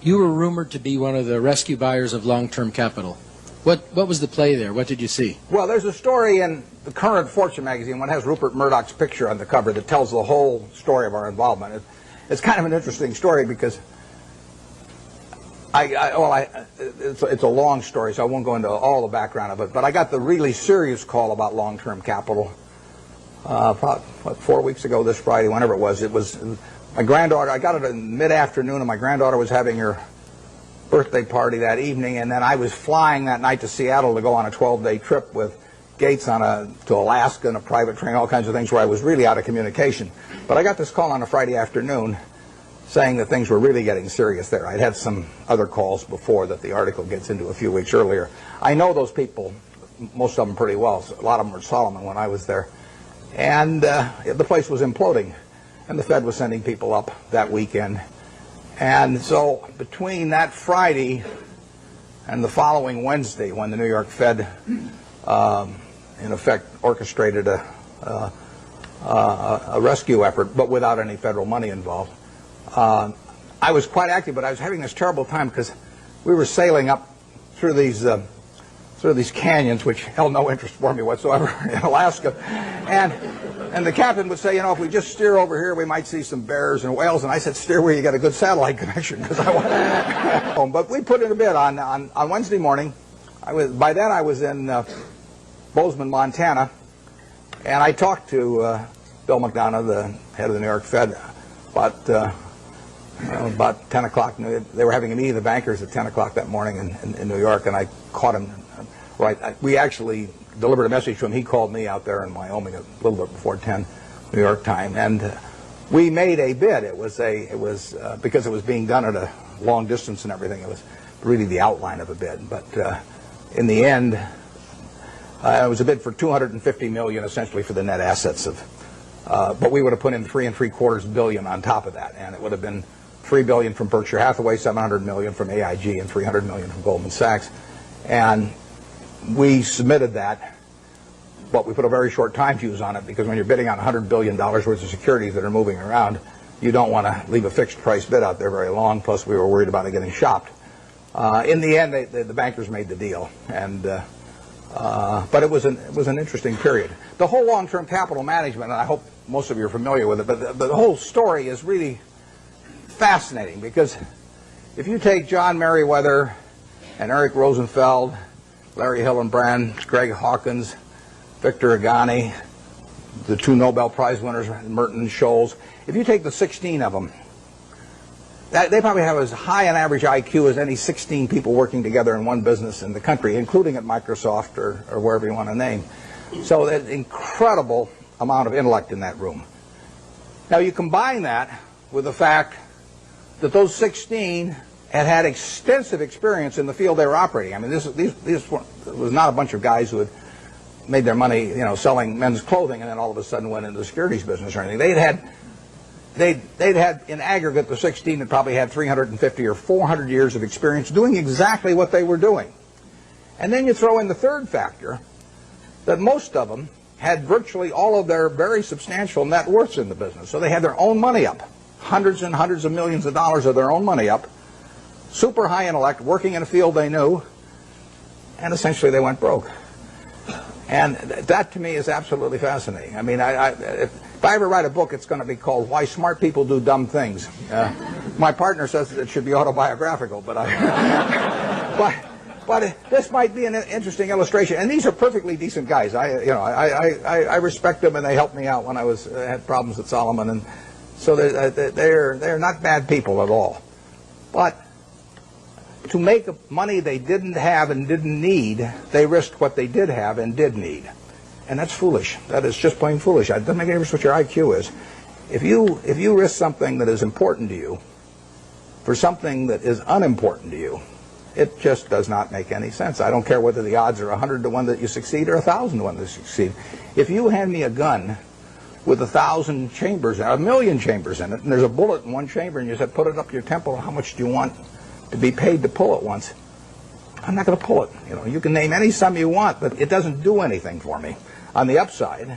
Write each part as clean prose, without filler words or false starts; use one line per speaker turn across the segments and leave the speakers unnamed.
You were rumored to be one of the rescue buyers of long-term capital. What was the play there? What did you see?
Well, there's a story in the current Fortune magazine, one has Rupert Murdoch's picture on the cover, that tells the whole story of our involvement. It's kind of an interesting story because it's a long story, so I won't go into all the background of it, but I got the really serious call about long-term capital about 4 weeks ago this Friday, whenever it was. It was my granddaughter. I got it in mid-afternoon, and my granddaughter was having her birthday party that evening, and then I was flying that night to Seattle to go on a 12-day trip with Gates to Alaska in a private train, all kinds of things where I was really out of communication. But I got this call on a Friday afternoon saying that things were really getting serious there. I'd had some other calls before that the article gets into a few weeks earlier. I know those people, most of them pretty well. A lot of them were Solomon when I was there. And the place was imploding, and the Fed was sending people up that weekend. And so between that Friday and the following Wednesday, when the New York Fed, in effect, orchestrated a rescue effort, but without any federal money involved, I was quite active, but I was having this terrible time because we were sailing up through these canyons, which held no interest for me whatsoever, in Alaska. And the captain would say, you know, if we just steer over here, we might see some bears and whales. And I said, steer where you got a good satellite connection, because I want home. But we put in a bid on Wednesday morning. By then I was in Bozeman, Montana, and I talked to Bill McDonough, the head of the New York Fed, about 10 o'clock. They were having a meeting of the bankers at 10 o'clock that morning in New York, and I caught him. Right, we actually delivered a message to him. He called me out there in Wyoming a little bit before 10 New York time, and we made a bid. It was because it was being done at a long distance and everything. It was really the outline of a bid, but in the end, it was a bid for $250 million, essentially for the net assets of. But we would have put in $3.75 billion on top of that, and it would have been $3 billion from Berkshire Hathaway, $700 million from AIG, and $300 million from Goldman Sachs, and we submitted that, but we put a very short time fuse on it, because when you're bidding on $100 billion worth of securities that are moving around, you don't want to leave a fixed price bid out there very long, plus we were worried about it getting shopped. In the end, the bankers made the deal, and but it was an interesting period. The whole long-term capital management, and I hope most of you are familiar with it, but the whole story is really fascinating, because if you take John Merriweather and Eric Rosenfeld, Larry Hillenbrand, Greg Hawkins, Victor Agani, the two Nobel Prize winners, Merton and Scholes, if you take the 16 of them, they probably have as high an average IQ as any 16 people working together in one business in the country, including at Microsoft or wherever you want to name. So there's an incredible amount of intellect in that room. Now you combine that with the fact that those 16 had extensive experience in the field they were operating. I mean, this was not a bunch of guys who had made their money, selling men's clothing, and then all of a sudden went into the securities business or anything. They'd had in aggregate, the 16 had probably had 350 or 400 years of experience doing exactly what they were doing. And then you throw in the third factor, that most of them had virtually all of their very substantial net worths in the business. So they had their own money up, hundreds and hundreds of millions of dollars of their own money up, super high intellect, working in a field they knew, and essentially they went broke. And that to me is absolutely fascinating. I mean, if I ever write a book, it's going to be called Why Smart People Do Dumb Things. My partner says it should be autobiographical, but this might be an interesting illustration. And these are perfectly decent guys. I respect them, and they helped me out when I had problems at Solomon, and so they're not bad people at all. But to make money they didn't have and didn't need, they risked what they did have and did need. And that's foolish. That is just plain foolish. It doesn't make any difference what your IQ is. If you risk something that is important to you for something that is unimportant to you, it just does not make any sense. I don't care whether the odds are 100 to 1 that you succeed or 1,000 to 1 that you succeed. If you hand me a gun with 1,000 chambers, 1,000,000 chambers in it, and there's a bullet in one chamber, and you said, put it up your temple, how much do you want to be paid to pull it once? I'm not going to pull it. You can name any sum you want, but it doesn't do anything for me on the upside,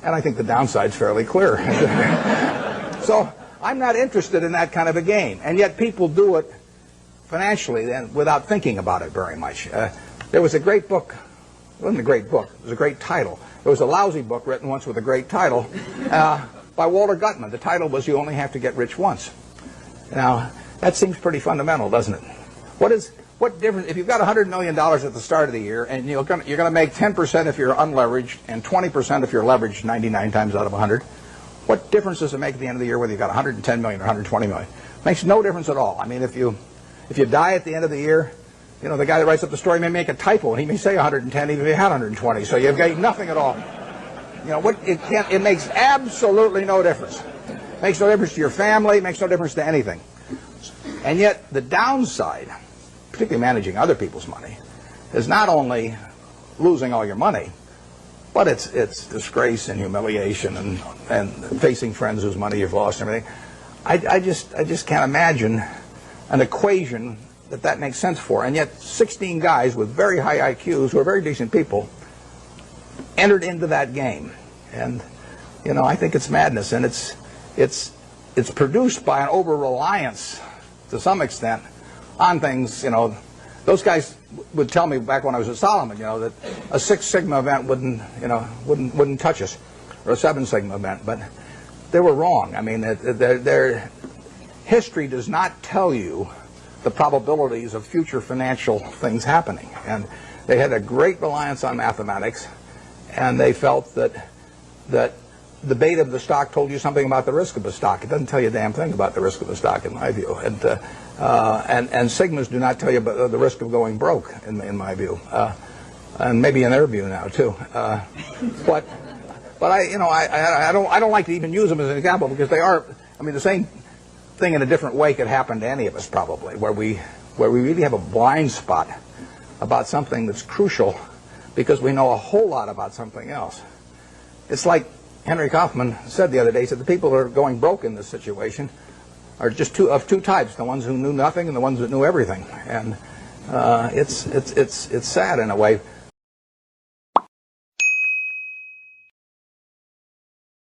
and I think the downside's fairly clear. So I'm not interested in that kind of a game, and yet people do it financially then without thinking about it very much. There was a great book. It wasn't a great book. It was a great title. It was a lousy book written once with a great title by Walter Gutman. The title was "You Only Have to Get Rich Once." Now, that seems pretty fundamental, doesn't it? What difference if you've got $100 million at the start of the year and you're going to make 10% if you're unleveraged and 20% if you're leveraged 99 times out of 100? What difference does it make at the end of the year whether you've got 110 million or 120 million? Makes no difference at all. I mean, if you die at the end of the year, you know, the guy that writes up the story may make a typo and he may say 110 even if he had 120. So you've got nothing at all. You know, it makes absolutely no difference. It makes no difference to your family. It makes no difference to anything. And yet the downside, particularly managing other people's money, is not only losing all your money, but it's disgrace and humiliation and facing friends whose money you've lost and everything. I just can't imagine an equation that makes sense for. And yet 16 guys with very high IQs who are very decent people entered into that game. And, you know, I think it's madness. And it's produced by an over-reliance to some extent on things. You know, those guys would tell me back when I was at Solomon, you know, that a 6 Sigma event wouldn't touch us, or a 7 Sigma event. But they were wrong. I mean, their history does not tell you the probabilities of future financial things happening. And they had a great reliance on mathematics, and they felt that the beta of the stock told you something about the risk of the stock. It doesn't tell you a damn thing about the risk of the stock, in my view. And Sigmas do not tell you about the risk of going broke, in my view, and maybe in their view now too. But I don't like to even use them as an example because they are. I mean, the same thing in a different way could happen to any of us probably, where we really have a blind spot about something that's crucial because we know a whole lot about something else. It's like Henry Kaufman said the other day. He said the people who are going broke in this situation are just two types: the ones who knew nothing and the ones that knew everything. And it's sad in a way.